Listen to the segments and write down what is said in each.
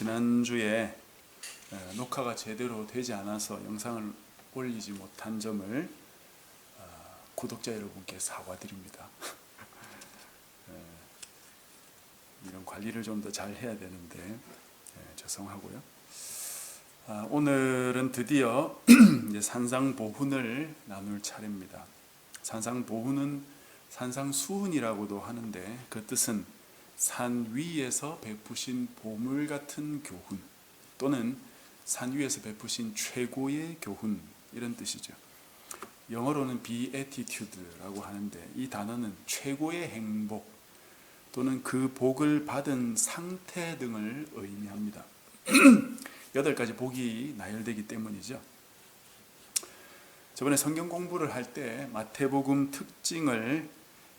지난주에 녹화가 제대로 되지 않아서 영상을 올리지 못한 점을 구독자 여러분께 사과드립니다. 이런 관리를 좀 더 잘 해야 되는데 죄송하고요. 오늘은 드디어 이제 산상보훈을 나눌 차례입니다. 산상보훈은 산상수훈이라고도 하는데 그 뜻은 산 위에서 베푸신 보물 같은 교훈 또는 산 위에서 베푸신 최고의 교훈, 이런 뜻이죠. 영어로는 beatitude라고 하는데 이 단어는 최고의 행복 또는 그 복을 받은 상태 등을 의미합니다. 8가지 복이 나열되기 때문이죠. 저번에 성경 공부를 할 때 마태복음 특징을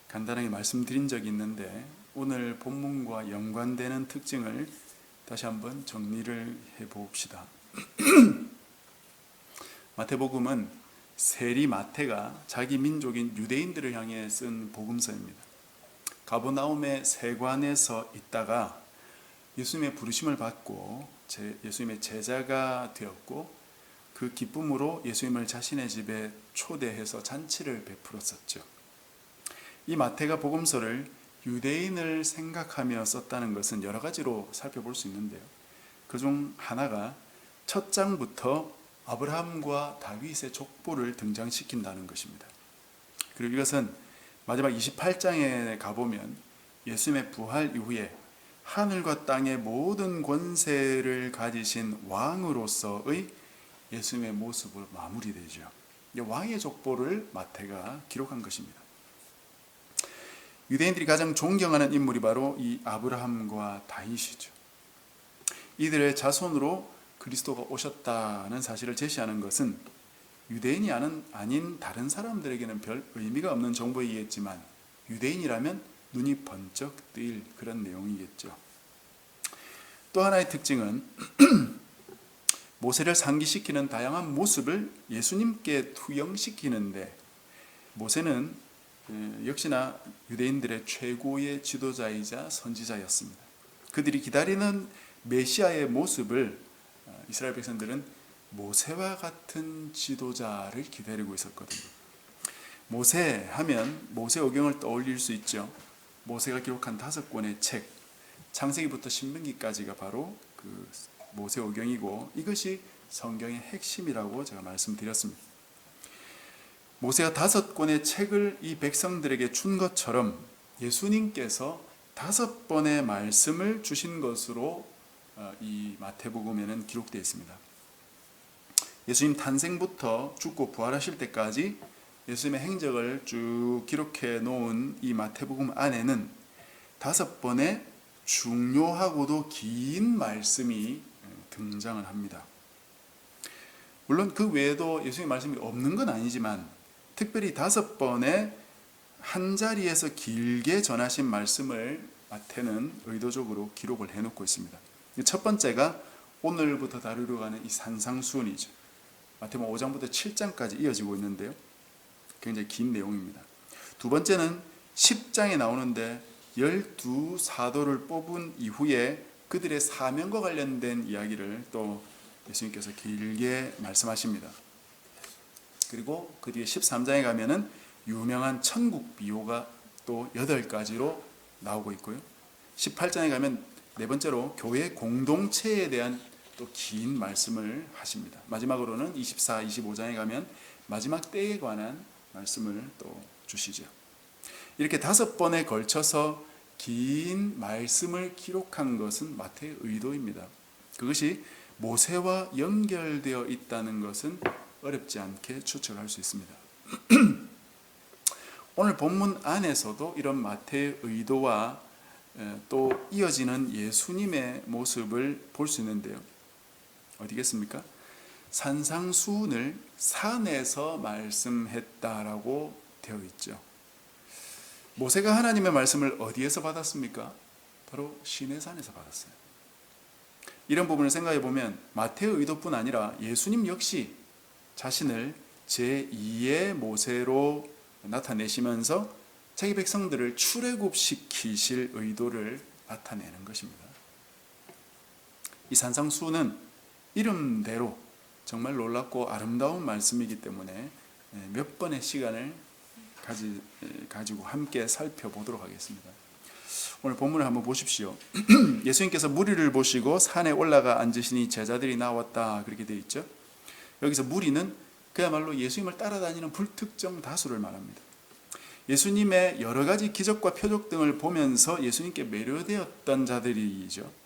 간단하게 말씀드린 적이 있는데 오늘 본문과 연관되는 특징을 다시 한번 정리를 해봅시다. 마태복음은 세리 마태가 자기 민족인 유대인들을 향해 쓴 복음서입니다. 가버나움의 세관에서 있다가 예수님의 부르심을 받고 예수님의 제자가 되었고 그 기쁨으로 예수님을 자신의 집에 초대해서 잔치를 베풀었었죠. 이 마태가 복음서를 유대인을 생각하며 썼다는 것은 여러 가지로 살펴볼 수 있는데요. 그중 하나가 첫 장부터 아브라함과 다윗의 족보를 등장시킨다는 것입니다. 그리고 이것은 마지막 28장에 가보면 예수님의 부활 이후에 하늘과 땅의 모든 권세를 가지신 왕으로서의 예수님의 모습으로 마무리되죠. 왕의 족보를 마태가 기록한 것입니다. 유대인들이 가장 존경하는 인물이 바로 이 아브라함과 다윗이죠. 이들의 자손으로 그리스도가 오셨다는 사실을 제시하는 것은 유대인이 아닌 다른 사람들에게는 별 의미가 없는 정보이겠지만 유대인이라면 눈이 번쩍 뜨일 그런 내용이겠죠. 또 하나의 특징은 모세를 상기시키는 다양한 모습을 예수님께 투영시키는데 모세는 역시나 유대인들의 최고의 지도자이자 선지자였습니다. 그들이 기다리는 메시아의 모습을 이스라엘 백성들은 모세와 같은 지도자를 기다리고 있었거든요. 모세 하면 모세오경을 떠올릴 수 있죠. 모세가 기록한 5권의 책, 창세기부터 신명기까지가 바로 그 모세오경이고 이것이 성경의 핵심이라고 제가 말씀드렸습니다. 모세가 5권의 책을 이 백성들에게 준 것처럼 예수님께서 5번의 말씀을 주신 것으로 이 마태복음에는 기록되어 있습니다. 예수님 탄생부터 죽고 부활하실 때까지 예수님의 행적을 쭉 기록해 놓은 이 마태복음 안에는 5번의 중요하고도 긴 말씀이 등장을 합니다. 물론 그 외에도 예수님의 말씀이 없는 건 아니지만 특별히 5번의 한 자리에서 길게 전하신 말씀을 마태는 의도적으로 기록을 해놓고 있습니다. 첫 번째가 오늘부터 다루려고 하는 이 산상수훈이죠. 마태복음 5장부터 7장까지 이어지고 있는데요. 굉장히 긴 내용입니다. 두 번째는 10장에 나오는데 12사도를 뽑은 이후에 그들의 사명과 관련된 이야기를 또 예수님께서 길게 말씀하십니다. 그리고 그 뒤에 13장에 가면은 유명한 천국 비유가 또 8가지로 나오고 있고요. 18장에 가면 네 번째로 교회 공동체에 대한 또 긴 말씀을 하십니다. 마지막으로는 24, 25장에 가면 마지막 때에 관한 말씀을 또 주시죠. 이렇게 5번에 걸쳐서 긴 말씀을 기록한 것은 마태의 의도입니다. 그것이 모세와 연결되어 있다는 것은 어렵지 않게 추측할 수 있습니다. 오늘 본문 안에서도 이런 마태의 의도와 또 이어지는 예수님의 모습을 볼 수 있는데요. 어디겠습니까? 산상수훈을 산에서 말씀했다라고 되어 있죠. 모세가 하나님의 말씀을 어디에서 받았습니까? 바로 시내산에서 받았어요. 이런 부분을 생각해 보면 마태의 의도뿐 아니라 예수님 역시 자신을 제2의 모세로 나타내시면서 자기 백성들을 출애굽시키실 의도를 나타내는 것입니다. 이 산상수훈은 이름대로 정말 놀랍고 아름다운 말씀이기 때문에 몇 번의 시간을 가지고 함께 살펴보도록 하겠습니다. 오늘 본문을 한번 보십시오. 예수님께서 무리를 보시고 산에 올라가 앉으시니 제자들이 나왔다, 그렇게 되어 있죠. 여기서 무리는 그야말로 예수님을 따라다니는 불특정 다수를 말합니다. 예수님의 여러 가지 기적과 표적 등을 보면서 예수님께 매료되었던 자들이죠.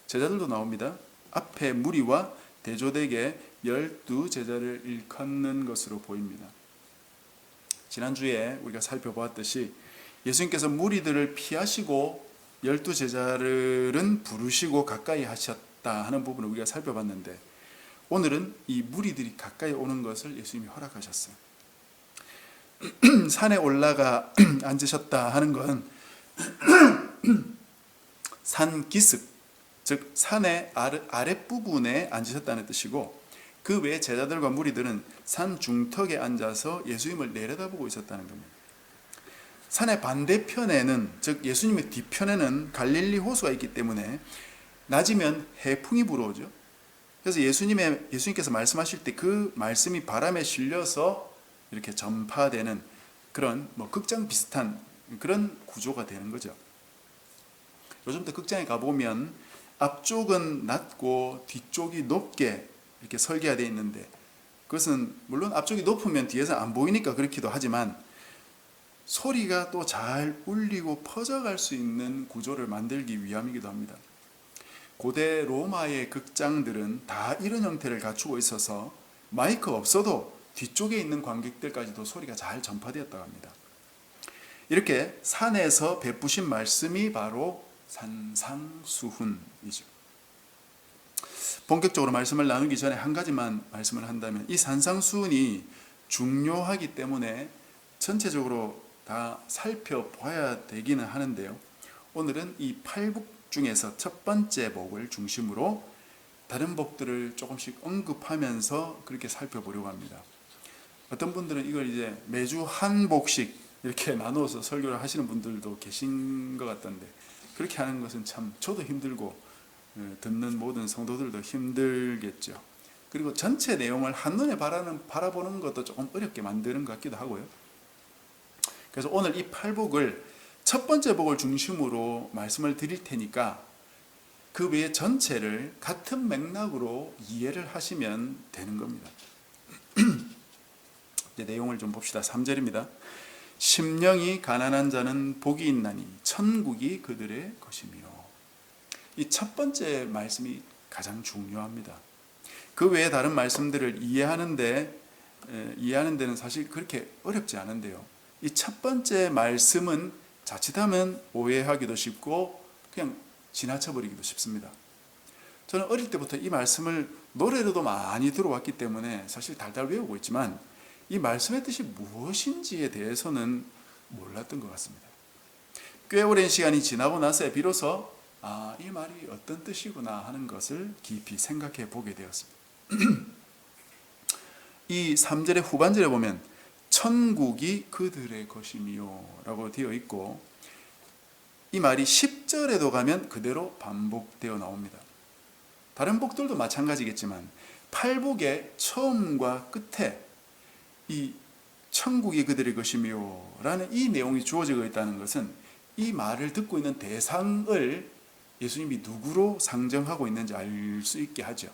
제자들도 나옵니다. 앞에 무리와 대조되게 12제자를 일컫는 것으로 보입니다. 지난주에 우리가 살펴보았듯이 예수님께서 무리들을 피하시고 12제자들은 부르시고 가까이 하셨다 하는 부분을 우리가 살펴봤는데, 오늘은 이 무리들이 가까이 오는 것을 예수님이 허락하셨어요. 산에 올라가 앉으셨다 하는 건 산 기슭, 즉 산의 아랫부분에 앉으셨다는 뜻이고, 그 외에 제자들과 무리들은 산 중턱에 앉아서 예수님을 내려다보고 있었다는 겁니다. 산의 반대편에는, 즉 예수님의 뒤편에는 갈릴리 호수가 있기 때문에 낮이면 해풍이 불어오죠. 그래서 예수님께서 말씀하실 때 그 말씀이 바람에 실려서 이렇게 전파되는 그런 극장 비슷한 그런 구조가 되는 거죠. 요즘도 극장에 가보면 앞쪽은 낮고 뒤쪽이 높게 이렇게 설계가 되어 있는데, 그것은 물론 앞쪽이 높으면 뒤에서 안 보이니까 그렇기도 하지만 소리가 또 잘 울리고 퍼져갈 수 있는 구조를 만들기 위함이기도 합니다. 고대 로마의 극장들은 다 이런 형태를 갖추고 있어서 마이크 없어도 뒤쪽에 있는 관객들까지도 소리가 잘 전파되었다고 합니다. 이렇게 산에서 베푸신 말씀이 바로 산상수훈이죠. 본격적으로 말씀을 나누기 전에 한 가지만 말씀을 한다면, 이 산상수훈이 중요하기 때문에 전체적으로 다 살펴봐야 되기는 하는데요. 오늘은 이 8복 중에서 첫 번째 복을 중심으로 다른 복들을 조금씩 언급하면서 그렇게 살펴보려고 합니다. 어떤 분들은 이걸 이제 매주 한 복씩 이렇게 나누어서 설교를 하시는 분들도 계신 것 같던데, 그렇게 하는 것은 참 저도 힘들고 듣는 모든 성도들도 힘들겠죠. 그리고 전체 내용을 한눈에 바라보는 것도 조금 어렵게 만드는 것 같기도 하고요. 그래서 오늘 이 8복을 첫 번째 복을 중심으로 말씀을 드릴 테니까 그 외의 전체를 같은 맥락으로 이해를 하시면 되는 겁니다. 이제 내용을 좀 봅시다. 3절입니다. 심령이 가난한 자는 복이 있나니 천국이 그들의 것이며. 이 첫 번째 말씀이 가장 중요합니다. 그 외에 다른 말씀들을 이해하는 데는 사실 그렇게 어렵지 않은데요. 이 첫 번째 말씀은 자칫하면 오해하기도 쉽고 그냥 지나쳐버리기도 쉽습니다. 저는 어릴 때부터 이 말씀을 노래로도 많이 들어왔기 때문에 사실 달달 외우고 있지만 이 말씀의 뜻이 무엇인지에 대해서는 몰랐던 것 같습니다. 꽤 오랜 시간이 지나고 나서 비로소 이 말이 어떤 뜻이구나 하는 것을 깊이 생각해 보게 되었습니다. 이 3절의 후반절에 보면 천국이 그들의 것이며 라고 되어 있고, 이 말이 10절에도 가면 그대로 반복되어 나옵니다. 다른 복들도 마찬가지겠지만 8복의 처음과 끝에 이 천국이 그들의 것이며 라는 이 내용이 주어지고 있다는 것은 이 말을 듣고 있는 대상을 예수님이 누구로 상정하고 있는지 알 수 있게 하죠.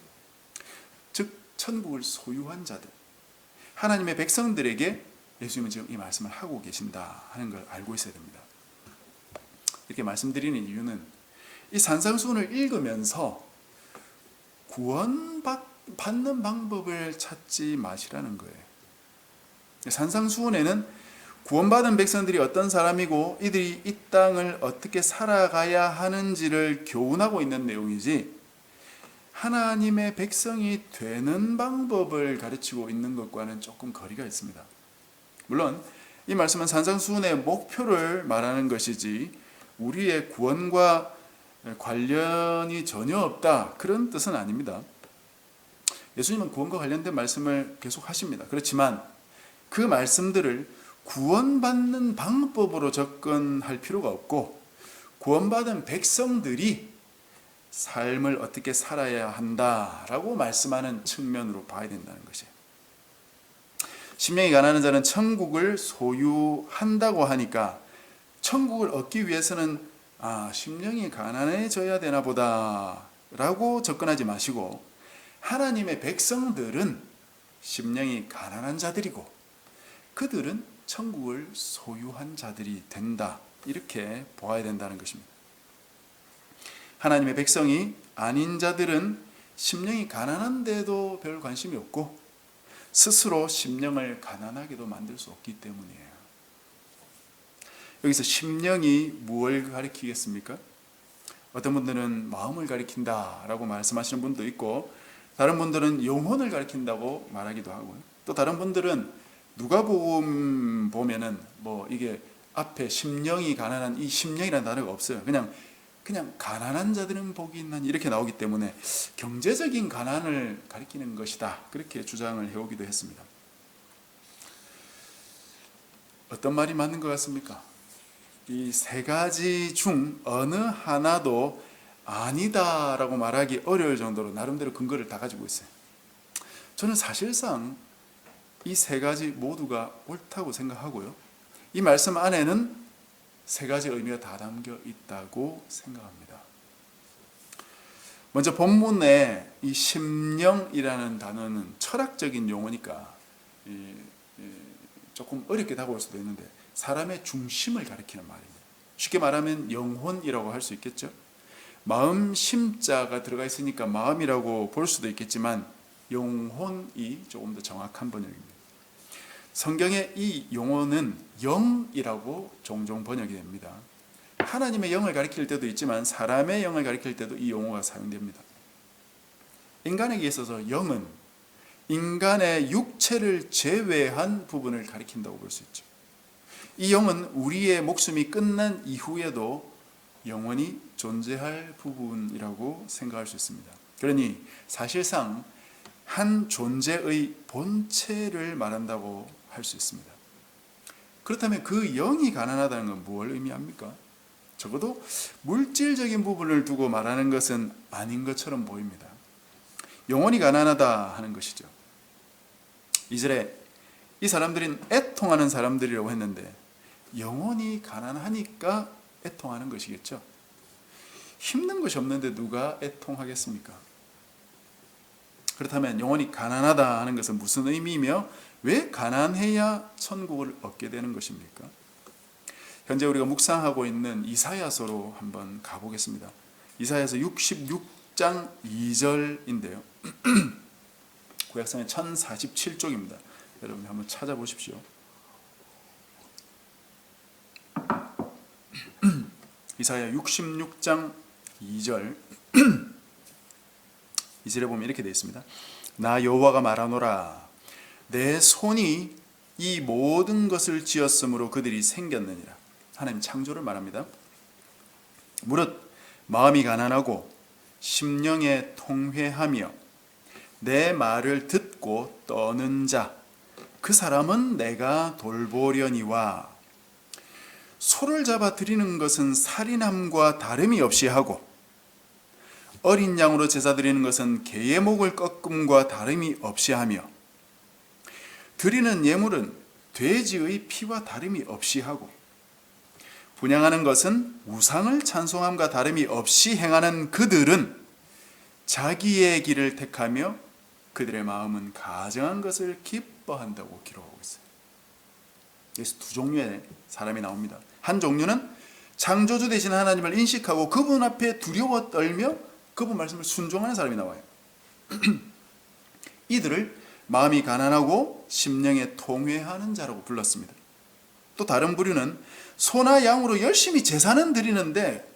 즉 천국을 소유한 자들, 하나님의 백성들에게 예수님은 지금 이 말씀을 하고 계신다 하는 걸 알고 있어야 됩니다. 이렇게 말씀드리는 이유는 이 산상수훈을 읽으면서 구원받는 방법을 찾지 마시라는 거예요. 산상수훈에는 구원받은 백성들이 어떤 사람이고 이들이 이 땅을 어떻게 살아가야 하는지를 교훈하고 있는 내용이지, 하나님의 백성이 되는 방법을 가르치고 있는 것과는 조금 거리가 있습니다. 물론 이 말씀은 산상수훈의 목표를 말하는 것이지 우리의 구원과 관련이 전혀 없다, 그런 뜻은 아닙니다. 예수님은 구원과 관련된 말씀을 계속 하십니다. 그렇지만 그 말씀들을 구원받는 방법으로 접근할 필요가 없고, 구원받은 백성들이 삶을 어떻게 살아야 한다라고 말씀하는 측면으로 봐야 된다는 것이에요. 심령이 가난한 자는 천국을 소유한다고 하니까 천국을 얻기 위해서는 심령이 가난해져야 되나 보다 라고 접근하지 마시고, 하나님의 백성들은 심령이 가난한 자들이고 그들은 천국을 소유한 자들이 된다, 이렇게 보아야 된다는 것입니다. 하나님의 백성이 아닌 자들은 심령이 가난한데도 별 관심이 없고 스스로 심령을 가난하게도 만들 수 없기 때문이에요. 여기서 심령이 무엇을 가리키겠습니까? 어떤 분들은 마음을 가리킨다라고 말씀하시는 분도 있고, 다른 분들은 영혼을 가리킨다고 말하기도 하고요. 또 다른 분들은 누가복음 보면은 이게 앞에 심령이 가난한, 이 심령이라는 단어가 없어요. 그냥 가난한 자들은 복이 있나니 이렇게 나오기 때문에 경제적인 가난을 가리키는 것이다, 그렇게 주장을 해오기도 했습니다. 어떤 말이 맞는 것 같습니까? 이 세 가지 중 어느 하나도 아니다라고 말하기 어려울 정도로 나름대로 근거를 다 가지고 있어요. 저는 사실상 이 세 가지 모두가 옳다고 생각하고요, 이 말씀 안에는 세 가지 의미가 다 담겨 있다고 생각합니다. 먼저 본문에 이 심령이라는 단어는 철학적인 용어니까 조금 어렵게 다가올 수도 있는데, 사람의 중심을 가리키는 말입니다. 쉽게 말하면 영혼이라고 할 수 있겠죠. 마음 심자가 들어가 있으니까 마음이라고 볼 수도 있겠지만 영혼이 조금 더 정확한 번역입니다. 성경의 이 용어는 영이라고 종종 번역이 됩니다. 하나님의 영을 가리킬 때도 있지만 사람의 영을 가리킬 때도 이 용어가 사용됩니다. 인간에게 있어서 영은 인간의 육체를 제외한 부분을 가리킨다고 볼 수 있죠. 이 영은 우리의 목숨이 끝난 이후에도 영원히 존재할 부분이라고 생각할 수 있습니다. 그러니 사실상 한 존재의 본체를 말한다고 할 수 있습니다. 그렇다면 그 영이 가난하다는 건 뭘 의미합니까? 적어도 물질적인 부분을 두고 말하는 것은 아닌 것처럼 보입니다. 영혼이 가난하다 하는 것이죠. 2절에 이 사람들은 애통하는 사람들이라고 했는데 영혼이 가난하니까 애통하는 것이겠죠. 힘든 것이 없는데 누가 애통하겠습니까? 그렇다면 영혼이 가난하다 하는 것은 무슨 의미이며 왜 가난해야 천국을 얻게 되는 것입니까? 현재 우리가 묵상하고 있는 이사야서로 한번 가보겠습니다. 이사야서 66장 2절인데요. 구약성의 1047쪽입니다. 여러분 한번 찾아보십시오. 이사야 66장 2절 2절에 보면 이렇게 되어 있습니다. 나 여호와가 말하노라. 내 손이 이 모든 것을 지었으므로 그들이 생겼느니라. 하나님 창조를 말합니다. 무릇 마음이 가난하고 심령에 통회하며 내 말을 듣고 떠는 자, 그 사람은 내가 돌보려니와 소를 잡아 드리는 것은 살인함과 다름이 없이 하고 어린 양으로 제사 드리는 것은 개의 목을 꺾음과 다름이 없이 하며 드리는 예물은 돼지의 피와 다름이 없이 하고 분향하는 것은 우상을 찬송함과 다름이 없이 행하는 그들은 자기의 길을 택하며 그들의 마음은 가정한 것을 기뻐한다고 기록하고 있어요. 여기서 두 종류의 사람이 나옵니다. 한 종류는 창조주 되신 하나님을 인식하고 그분 앞에 두려워 떨며 그분 말씀을 순종하는 사람이 나와요. 이들을 마음이 가난하고 심령에 통회하는 자라고 불렀습니다. 또 다른 부류는 소나 양으로 열심히 제사는 드리는데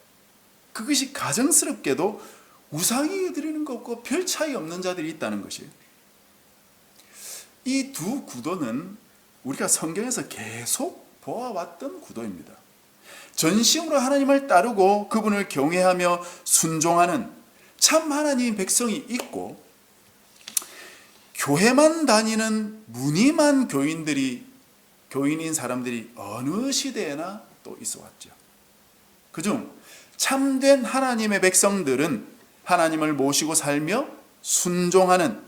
그것이 가정스럽게도 우상이 드리는 것과 별 차이 없는 자들이 있다는 것이에요. 이 두 구도는 우리가 성경에서 계속 보아왔던 구도입니다. 전심으로 하나님을 따르고 그분을 경외하며 순종하는 참 하나님의 백성이 있고 교회만 다니는 무늬만 교인인 사람들이 어느 시대에나 또 있어 왔죠. 그중 참된 하나님의 백성들은 하나님을 모시고 살며 순종하는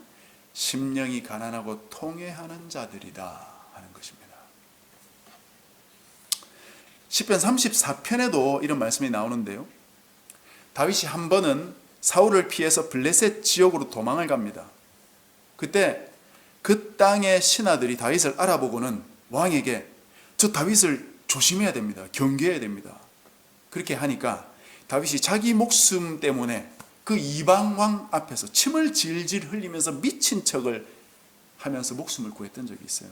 심령이 가난하고 통회하는 자들이다 하는 것입니다. 시편 34편에도 이런 말씀이 나오는데요. 다윗이 한 번은 사울을 피해서 블레셋 지역으로 도망을 갑니다. 그때 그 땅의 신하들이 다윗을 알아보고는 왕에게 저 다윗을 조심해야 됩니다. 경계해야 됩니다. 그렇게 하니까 다윗이 자기 목숨 때문에 그 이방 왕 앞에서 침을 질질 흘리면서 미친 척을 하면서 목숨을 구했던 적이 있어요.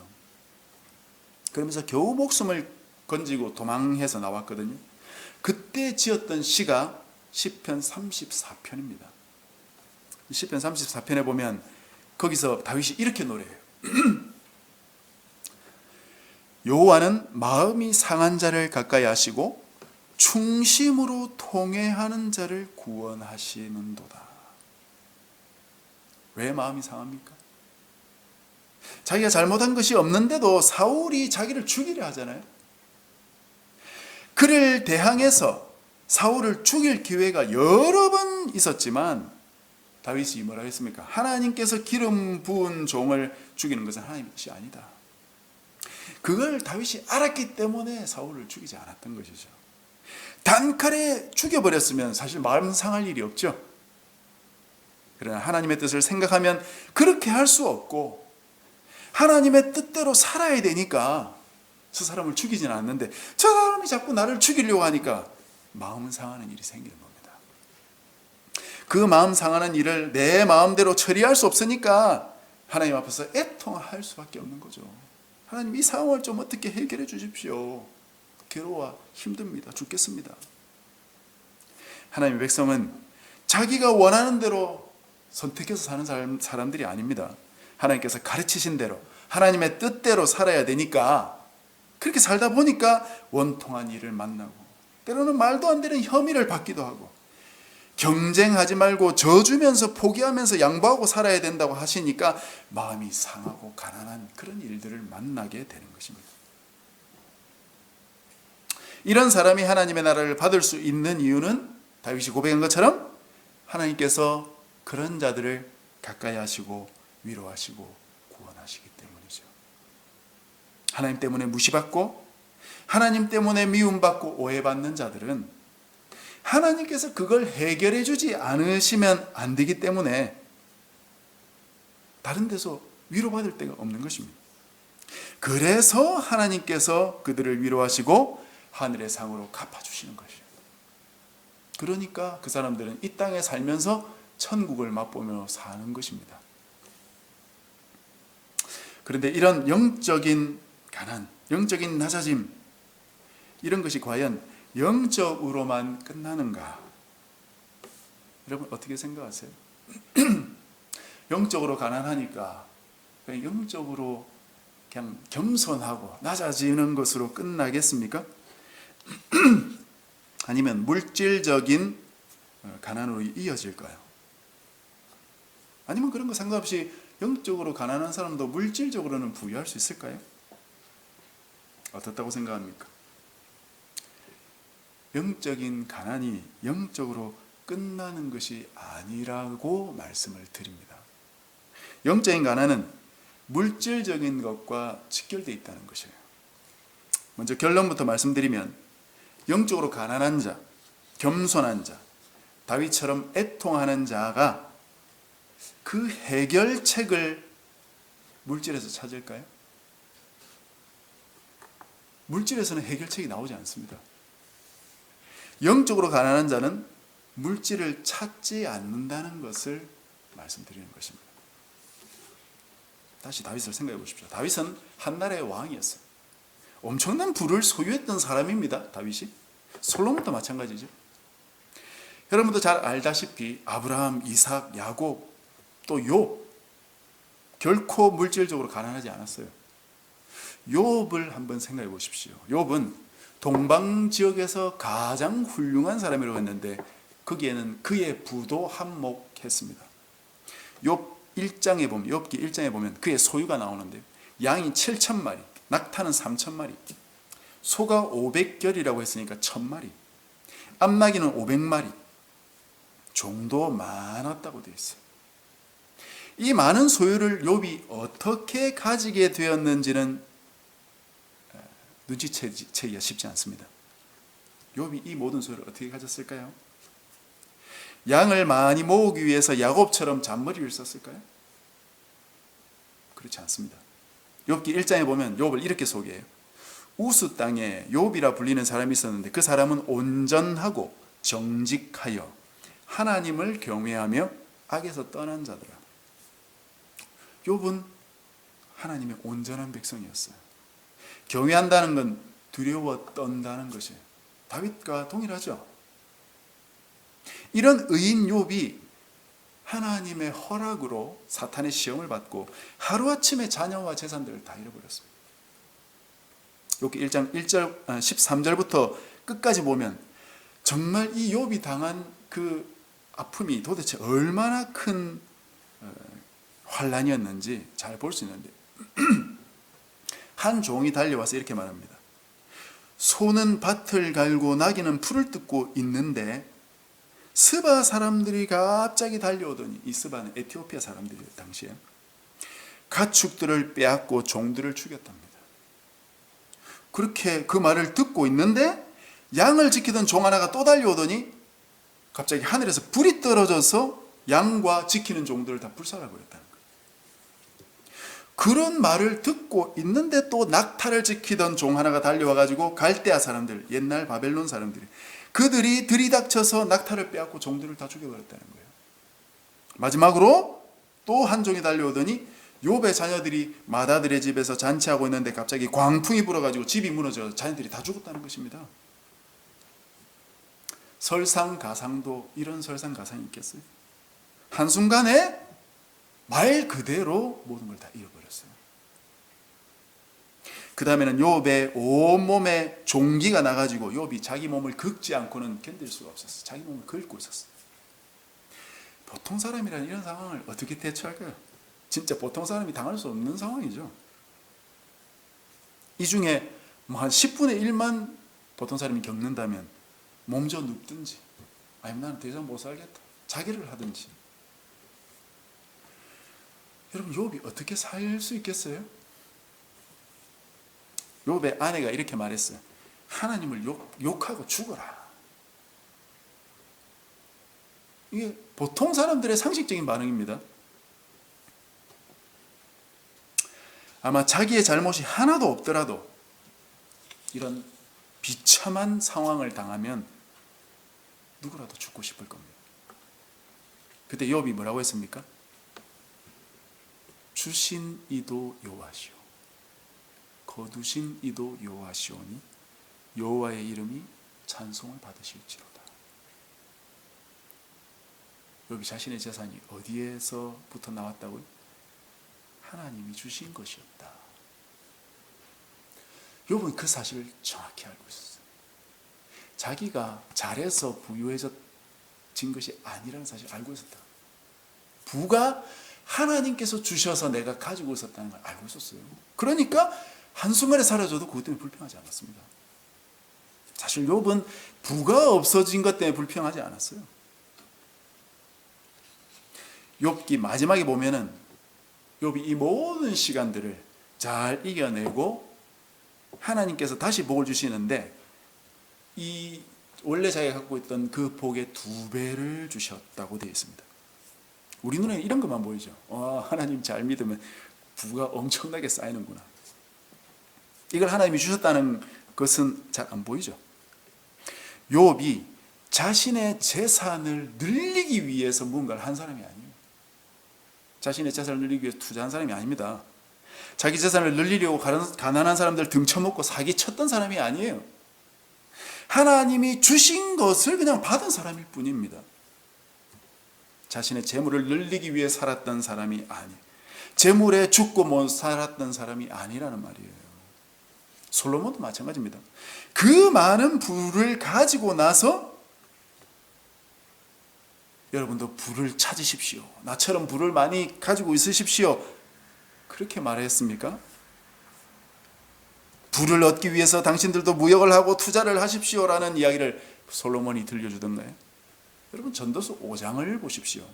그러면서 겨우 목숨을 건지고 도망해서 나왔거든요. 그때 지었던 시가 시편 34편입니다. 시편 34편에 보면 거기서 다윗이 이렇게 노래해요. 여호와는 마음이 상한 자를 가까이 하시고 충심으로 통회하는 자를 구원하시는도다. 왜 마음이 상합니까? 자기가 잘못한 것이 없는데도 사울이 자기를 죽이려 하잖아요. 그를 대항해서 사울을 죽일 기회가 여러 번 있었지만 다윗이 뭐라 했습니까? 하나님께서 기름 부은 종을 죽이는 것은 하나님의 뜻이 아니다. 그걸 다윗이 알았기 때문에 사울을 죽이지 않았던 것이죠. 단칼에 죽여버렸으면 사실 마음 상할 일이 없죠. 그러나 하나님의 뜻을 생각하면 그렇게 할 수 없고 하나님의 뜻대로 살아야 되니까 저 사람을 죽이지는 않는데 저 사람이 자꾸 나를 죽이려고 하니까 마음 상하는 일이 생기는 겁니다. 그 마음 상하는 일을 내 마음대로 처리할 수 없으니까 하나님 앞에서 애통할 수밖에 없는 거죠. 하나님, 이 상황을 좀 어떻게 해결해 주십시오. 괴로워 힘듭니다. 죽겠습니다. 하나님의 백성은 자기가 원하는 대로 선택해서 사는 사람들이 아닙니다. 하나님께서 가르치신 대로 하나님의 뜻대로 살아야 되니까 그렇게 살다 보니까 원통한 일을 만나고 때로는 말도 안 되는 혐의를 받기도 하고 경쟁하지 말고 져주면서 포기하면서 양보하고 살아야 된다고 하시니까 마음이 상하고 가난한 그런 일들을 만나게 되는 것입니다. 이런 사람이 하나님의 나라를 받을 수 있는 이유는 다윗이 고백한 것처럼 하나님께서 그런 자들을 가까이 하시고 위로하시고 구원하시기 때문이죠. 하나님 때문에 무시받고 하나님 때문에 미움받고 오해받는 자들은 하나님께서 그걸 해결해 주지 않으시면 안 되기 때문에 다른 데서 위로받을 데가 없는 것입니다. 그래서 하나님께서 그들을 위로하시고 하늘의 상으로 갚아주시는 것이에요. 그러니까 그 사람들은 이 땅에 살면서 천국을 맛보며 사는 것입니다. 그런데 이런 영적인 가난, 영적인 낮아짐, 이런 것이 과연 영적으로만 끝나는가? 여러분 어떻게 생각하세요? 영적으로 가난하니까 그냥 영적으로 그냥 겸손하고 낮아지는 것으로 끝나겠습니까? 아니면 물질적인 가난으로 이어질까요? 아니면 그런 거 상관없이 영적으로 가난한 사람도 물질적으로는 부유할 수 있을까요? 어떻다고 생각합니까? 영적인 가난이 영적으로 끝나는 것이 아니라고 말씀을 드립니다. 영적인 가난은 물질적인 것과 직결되어 있다는 것이에요. 먼저 결론부터 말씀드리면 영적으로 가난한 자, 겸손한 자, 다윗처럼 애통하는 자가 그 해결책을 물질에서 찾을까요? 물질에서는 해결책이 나오지 않습니다. 영적으로 가난한 자는 물질을 찾지 않는다는 것을 말씀드리는 것입니다. 다시 다윗을 생각해 보십시오. 다윗은 한나라의 왕이었어요. 엄청난 부를 소유했던 사람입니다. 다윗이. 솔로몬도 마찬가지죠. 여러분도 잘 알다시피 아브라함, 이삭, 야곱, 또 욥, 결코 물질적으로 가난하지 않았어요. 욥을 한번 생각해 보십시오. 욥은 동방 지역에서 가장 훌륭한 사람이라고 했는데 거기에는 그의 부도 한몫했습니다. 욥 1장에 보면, 욥기 1장에 보면 그의 소유가 나오는데요. 양이 7,000마리, 낙타는 3,000마리, 소가 500결이라고 했으니까 1,000마리, 암나귀는 500마리, 종도 많았다고 되어 있어요. 이 많은 소유를 욥이 어떻게 가지게 되었는지는 눈치채기가 쉽지 않습니다. 욥이 이 모든 소유를 어떻게 가졌을까요? 양을 많이 모으기 위해서 야곱처럼 잔머리를 썼을까요? 그렇지 않습니다. 욥기 1장에 보면 욥을 이렇게 소개해요. 우스 땅에 욥이라 불리는 사람이 있었는데 그 사람은 온전하고 정직하여 하나님을 경외하며 악에서 떠난 자더라. 욥은 하나님의 온전한 백성이었어요. 경외한다는 건 두려워 떤다는 것이에요. 다윗과 동일하죠. 이런 의인 욥이 하나님의 허락으로 사탄의 시험을 받고 하루아침에 자녀와 재산들을 다 잃어버렸습니다. 욥기 1장 1절 13절부터 끝까지 보면 정말 이 욥이 당한 그 아픔이 도대체 얼마나 큰 환난이었는지 잘 볼 수 있는데 한 종이 달려와서 이렇게 말합니다. 소는 밭을 갈고 나귀는 풀을 뜯고 있는데 스바 사람들이 갑자기 달려오더니, 이 스바는 에티오피아 사람들이에요. 당시에 가축들을 빼앗고 종들을 죽였답니다. 그렇게 그 말을 듣고 있는데 양을 지키던 종 하나가 또 달려오더니 갑자기 하늘에서 불이 떨어져서 양과 지키는 종들을 다 불살라버렸다는 거예요. 그런 말을 듣고 있는데 또 낙타를 지키던 종 하나가 달려와가지고 갈대아 사람들, 옛날 바벨론 사람들이 그들이 들이닥쳐서 낙타를 빼앗고 종들을 다 죽여버렸다는 거예요. 마지막으로 또 한 종이 달려오더니 욥의 자녀들이 마다들의 집에서 잔치하고 있는데 갑자기 광풍이 불어가지고 집이 무너져 자녀들이 다 죽었다는 것입니다. 설상가상도 이런 설상가상이 있겠어요? 한순간에 말 그대로 모든 걸 다 잃어버렸어요. 그 다음에는 욥의 온몸에 종기가 나가지고 욥이 자기 몸을 긁지 않고는 견딜 수가 없었어요. 자기 몸을 긁고 있었어요. 보통 사람이라는 이런 상황을 어떻게 대처할까요? 진짜 보통 사람이 당할 수 없는 상황이죠. 이 중에 뭐 한 10분의 1만 보통 사람이 겪는다면 몸져 눕든지 아니면 나는 더 이상 못 살겠다 자기를 하든지. 여러분 욥이 어떻게 살 수 있겠어요? 욥의 아내가 이렇게 말했어요. 하나님을 욕하고 죽어라. 이게 보통 사람들의 상식적인 반응입니다. 아마 자기의 잘못이 하나도 없더라도 이런 비참한 상황을 당하면 누구라도 죽고 싶을 겁니다. 그때 욥이 뭐라고 했습니까? 주신 이도 여호와시오, 거두신 이도 여호와시오니 여호와의 이름이 찬송을 받으실지로다. 욥이 자신의 재산이 어디에서부터 나왔다고요? 하나님이 주신 것이었다. 욥은 그 사실을 정확히 알고 있었어요. 자기가 잘해서 부유해진 것이 아니라는 사실을 알고 있었다. 부가 하나님께서 주셔서 내가 가지고 있었다는 걸 알고 있었어요. 그러니까 한순간에 사라져도 그것 때문에 불평하지 않았습니다. 사실 욥은 부가 없어진 것 때문에 불평하지 않았어요. 욥기 마지막에 보면은 욥이 이 모든 시간들을 잘 이겨내고 하나님께서 다시 복을 주시는데 이 원래 자기가 갖고 있던 그 복의 2배를 주셨다고 되어 있습니다. 우리 눈에 이런 것만 보이죠. 하나님 잘 믿으면 부가 엄청나게 쌓이는구나. 이걸 하나님이 주셨다는 것은 잘 안 보이죠. 욥이 자신의 재산을 늘리기 위해서 뭔가를 한 사람이 아니에요. 자신의 재산을 늘리기 위해서 투자한 사람이 아닙니다. 자기 재산을 늘리려고 가난한 사람들 등쳐먹고 사기쳤던 사람이 아니에요. 하나님이 주신 것을 그냥 받은 사람일 뿐입니다. 자신의 재물을 늘리기 위해 살았던 사람이 아니에요. 재물에 죽고 못 살았던 사람이 아니라는 말이에요. 솔로몬도 마찬가지입니다. 그 많은 부를 가지고 나서 여러분도 부를 찾으십시오. 나처럼 부를 많이 가지고 있으십시오. 그렇게 말했습니까? 부를 얻기 위해서 당신들도 무역을 하고 투자를 하십시오라는 이야기를 솔로몬이 들려주던가요? 여러분 전도서 5장을 보십시오.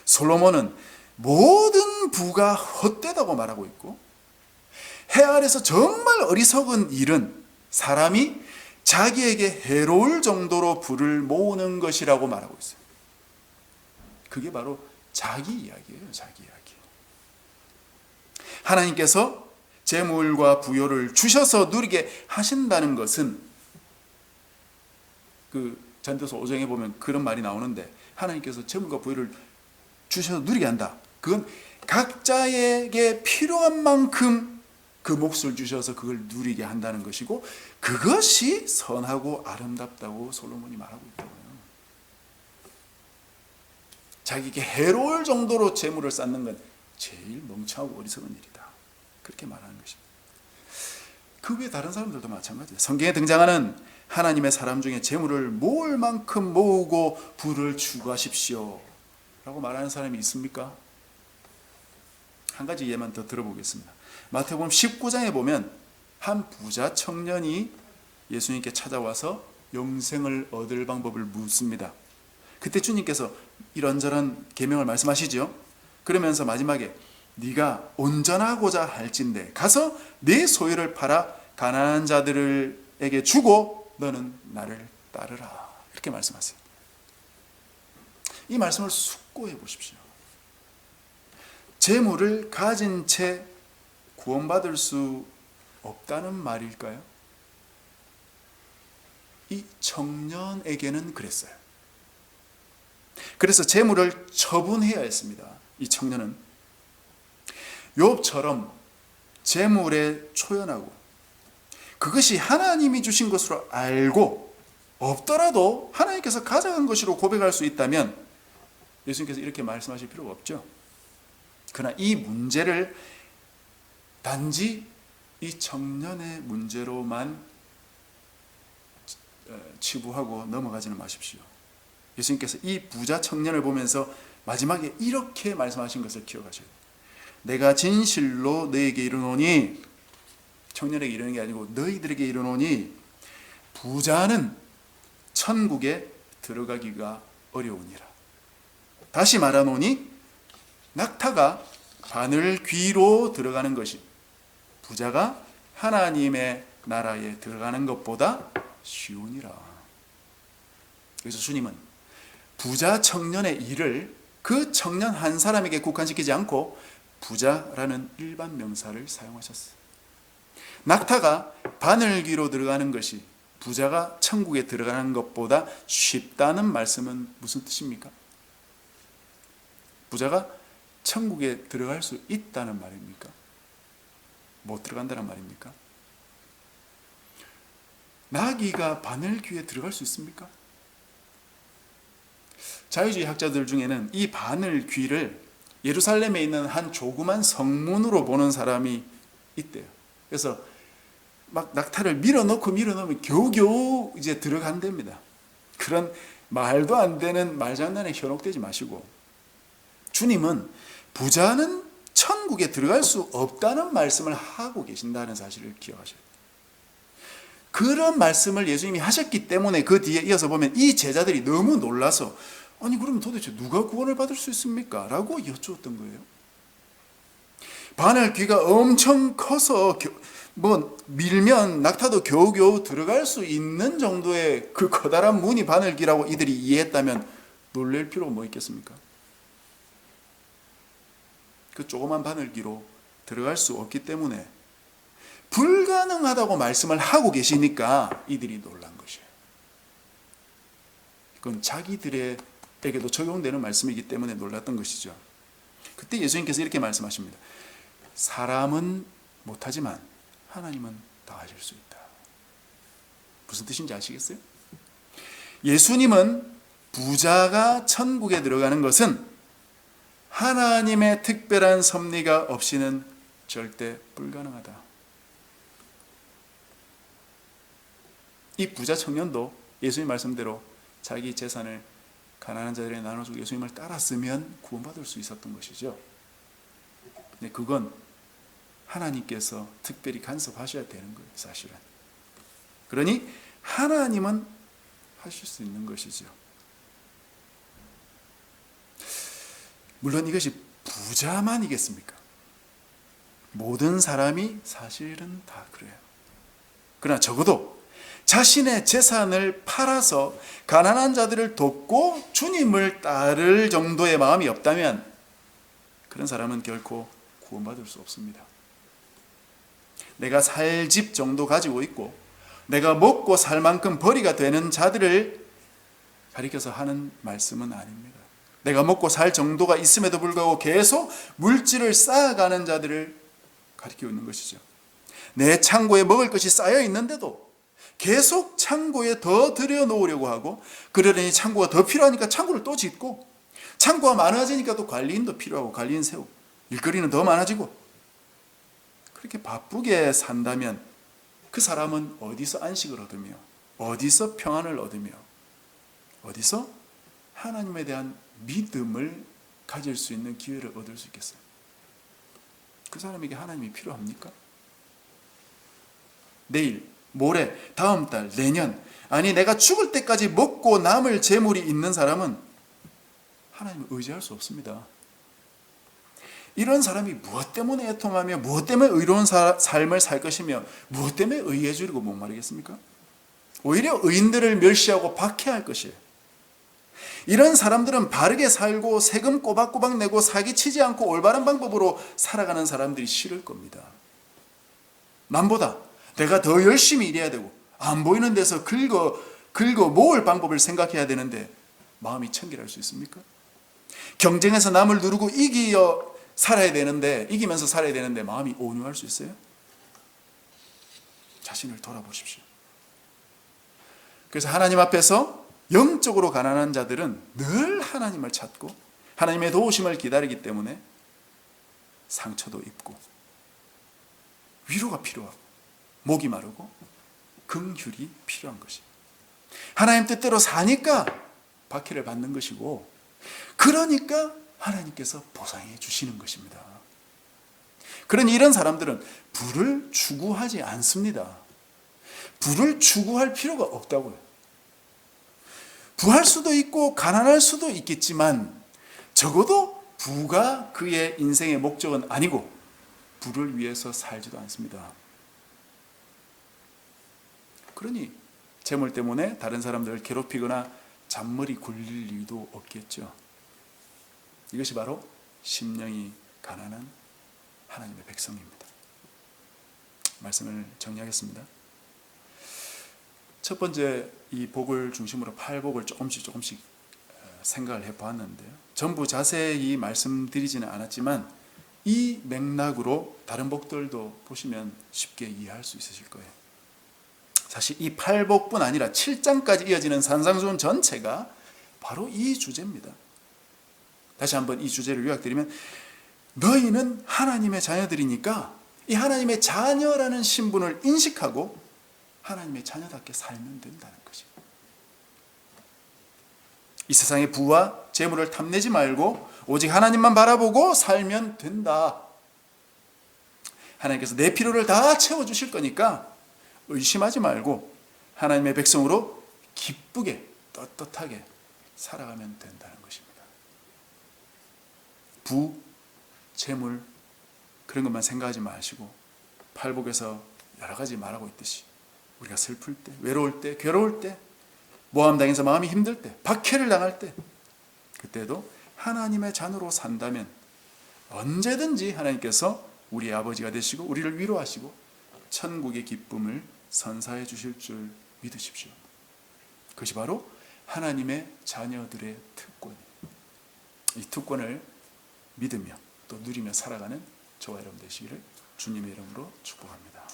솔로몬은 모든 부가 헛되다고 말하고 있고, 해 아래서 정말 어리석은 일은 사람이 자기에게 해로울 정도로 부를 모으는 것이라고 말하고 있어요. 그게 바로 자기 이야기예요. 자기 이야기. 하나님께서 재물과 부요를 주셔서 누리게 하신다는 것은, 그 전도서 5장에 보면 그런 말이 나오는데, 하나님께서 재물과 부요를 주셔서 누리게 한다. 그건 각자에게 필요한 만큼 그 몫을 주셔서 그걸 누리게 한다는 것이고, 그것이 선하고 아름답다고 솔로몬이 말하고 있다고요. 자기에게 해로울 정도로 재물을 쌓는 건 제일 멍청하고 어리석은 일이다. 그렇게 말하는 것입니다. 그 외에 다른 사람들도 마찬가지예요. 성경에 등장하는 하나님의 사람 중에 재물을 모을 만큼 모으고 부를 추구하십시오 라고 말하는 사람이 있습니까? 한 가지 예만 더 들어보겠습니다. 마태복음 19장에 보면 한 부자 청년이 예수님께 찾아와서 영생을 얻을 방법을 묻습니다. 그때 주님께서 이런저런 계명을 말씀하시죠. 그러면서 마지막에 네가 온전하고자 할진대 가서 네 소유를 팔아 가난한 자들에게 주고 너는 나를 따르라, 이렇게 말씀하세요. 이 말씀을 숙고해 보십시오. 재물을 가진 채 구원받을 수 없다는 말일까요? 이 청년에게는 그랬어요. 그래서 재물을 처분해야 했습니다. 이 청년은 욥처럼 재물에 초연하고 그것이 하나님이 주신 것으로 알고 없더라도 하나님께서 가져간 것으로 고백할 수 있다면 예수님께서 이렇게 말씀하실 필요가 없죠. 그러나 이 문제를 단지 이 청년의 문제로만 치부하고 넘어가지는 마십시오. 예수님께서 이 부자 청년을 보면서 마지막에 이렇게 말씀하신 것을 기억하셔야 돼요. 내가 진실로 너에게 이르노니, 청년에게 이르는 게 아니고 너희들에게 이르노니 부자는 천국에 들어가기가 어려우니라. 다시 말하노니 낙타가 바늘 귀로 들어가는 것이 부자가 하나님의 나라에 들어가는 것보다 쉬우니라. 그래서 주님은 부자 청년의 일을 그 청년 한 사람에게 국한시키지 않고 부자라는 일반 명사를 사용하셨어요. 낙타가 바늘귀로 들어가는 것이 부자가 천국에 들어가는 것보다 쉽다는 말씀은 무슨 뜻입니까? 부자가 천국에 들어갈 수 있다는 말입니까? 못 들어간다는 말입니까? 나귀가 바늘귀에 들어갈 수 있습니까? 자유주의 학자들 중에는 이 바늘귀를 예루살렘에 있는 한 조그만 성문으로 보는 사람이 있대요. 그래서 막 낙타를 밀어넣으면 겨우겨우 이제 들어간답니다. 그런 말도 안 되는 말장난에 현혹되지 마시고, 주님은 부자는 천국에 들어갈 수 없다는 말씀을 하고 계신다는 사실을 기억하셔야 돼요. 그런 말씀을 예수님이 하셨기 때문에 그 뒤에 이어서 보면 이 제자들이 너무 놀라서 아니 그럼 도대체 누가 구원을 받을 수 있습니까? 라고 여쭈었던 거예요. 바늘귀가 엄청 커서 밀면 낙타도 겨우겨우 들어갈 수 있는 정도의 그 커다란 문이 바늘귀라고 이들이 이해했다면 놀랄 필요가 뭐 있겠습니까? 그 조그만 바늘귀로 들어갈 수 없기 때문에 불가능하다고 말씀을 하고 계시니까 이들이 놀란 것이에요. 그건 자기들에게도 적용되는 말씀이기 때문에 놀랐던 것이죠. 그때 예수님께서 이렇게 말씀하십니다. 사람은 못하지만 하나님은 다 하실 수 있다. 무슨 뜻인지 아시겠어요? 예수님은 부자가 천국에 들어가는 것은 하나님의 특별한 섭리가 없이는 절대 불가능하다. 이 부자 청년도 예수님 말씀대로 자기 재산을 가난한 자들에게 나눠주고 예수님을 따랐으면 구원받을 수 있었던 것이죠. 근데 그건 하나님께서 특별히 간섭하셔야 되는 거예요, 사실은. 그러니 하나님은 하실 수 있는 것이죠. 물론 이것이 부자만이겠습니까? 모든 사람이 사실은 다 그래요. 그러나 적어도 자신의 재산을 팔아서 가난한 자들을 돕고 주님을 따를 정도의 마음이 없다면 그런 사람은 결코 구원받을 수 없습니다. 내가 살 집 정도 가지고 있고 내가 먹고 살 만큼 벌이가 되는 자들을 가리켜서 하는 말씀은 아닙니다. 내가 먹고 살 정도가 있음에도 불구하고 계속 물질을 쌓아가는 자들을 가리키고 있는 것이죠. 내 창고에 먹을 것이 쌓여 있는데도 계속 창고에 더 들여놓으려고 하고, 그러려니 창고가 더 필요하니까 창고를 또 짓고, 창고가 많아지니까 또 관리인도 필요하고 관리인 세우고 일거리는 더 많아지고, 그렇게 바쁘게 산다면 그 사람은 어디서 안식을 얻으며 어디서 평안을 얻으며 어디서 하나님에 대한 믿음을 가질 수 있는 기회를 얻을 수 있겠어요? 그 사람에게 하나님이 필요합니까? 내일, 모레, 다음 달, 내년, 아니 내가 죽을 때까지 먹고 남을 재물이 있는 사람은 하나님을 의지할 수 없습니다. 이런 사람이 무엇 때문에 애통하며 무엇 때문에 의로운 삶을 살 것이며 무엇 때문에 의해 주려고 목마르겠습니까? 오히려 의인들을 멸시하고 박해할 것이에요. 이런 사람들은 바르게 살고 세금 꼬박꼬박 내고 사기치지 않고 올바른 방법으로 살아가는 사람들이 싫을 겁니다. 남보다 내가 더 열심히 일해야 되고 안 보이는 데서 긁어 모을 방법을 생각해야 되는데 마음이 청결할 수 있습니까? 경쟁에서 남을 누르고 이기면서 살아야 되는데 마음이 온유할 수 있어요? 자신을 돌아보십시오. 그래서 하나님 앞에서 영적으로 가난한 자들은 늘 하나님을 찾고 하나님의 도우심을 기다리기 때문에 상처도 입고 위로가 필요하고 목이 마르고 긍휼이 필요한 것이, 하나님 뜻대로 사니까 박해를 받는 것이고, 그러니까 하나님께서 보상해 주시는 것입니다. 그러니 이런 사람들은 부를 추구하지 않습니다. 부를 추구할 필요가 없다고요. 부할 수도 있고 가난할 수도 있겠지만 적어도 부가 그의 인생의 목적은 아니고 부를 위해서 살지도 않습니다. 그러니 재물 때문에 다른 사람들을 괴롭히거나 잔머리 굴릴 일도 없겠죠. 이것이 바로 심령이 가난한 하나님의 백성입니다. 말씀을 정리하겠습니다. 첫 번째, 이 복을 중심으로 팔복을 조금씩 생각을 해보았는데요. 전부 자세히 말씀드리지는 않았지만 이 맥락으로 다른 복들도 보시면 쉽게 이해할 수 있으실 거예요. 사실 이 팔복뿐 아니라 7장까지 이어지는 산상수훈 전체가 바로 이 주제입니다. 다시 한번 이 주제를 요약드리면, 너희는 하나님의 자녀들이니까 이 하나님의 자녀라는 신분을 인식하고 하나님의 자녀답게 살면 된다는 것이에요. 이 세상의 부와 재물을 탐내지 말고 오직 하나님만 바라보고 살면 된다. 하나님께서 내 필요를 다 채워주실 거니까 의심하지 말고 하나님의 백성으로 기쁘게 떳떳하게 살아가면 된다는 것입니다. 부, 재물 그런 것만 생각하지 마시고 팔복에서 여러 가지 말하고 있듯이 우리가 슬플 때, 외로울 때, 괴로울 때, 모함당해서 마음이 힘들 때, 박해를 당할 때, 그때도 하나님의 자녀로 산다면 언제든지 하나님께서 우리의 아버지가 되시고 우리를 위로하시고 천국의 기쁨을 선사해 주실 줄 믿으십시오. 그것이 바로 하나님의 자녀들의 특권이에요. 이 특권을 믿으며 또 누리며 살아가는 저와 여러분 되시기를 주님의 이름으로 축복합니다.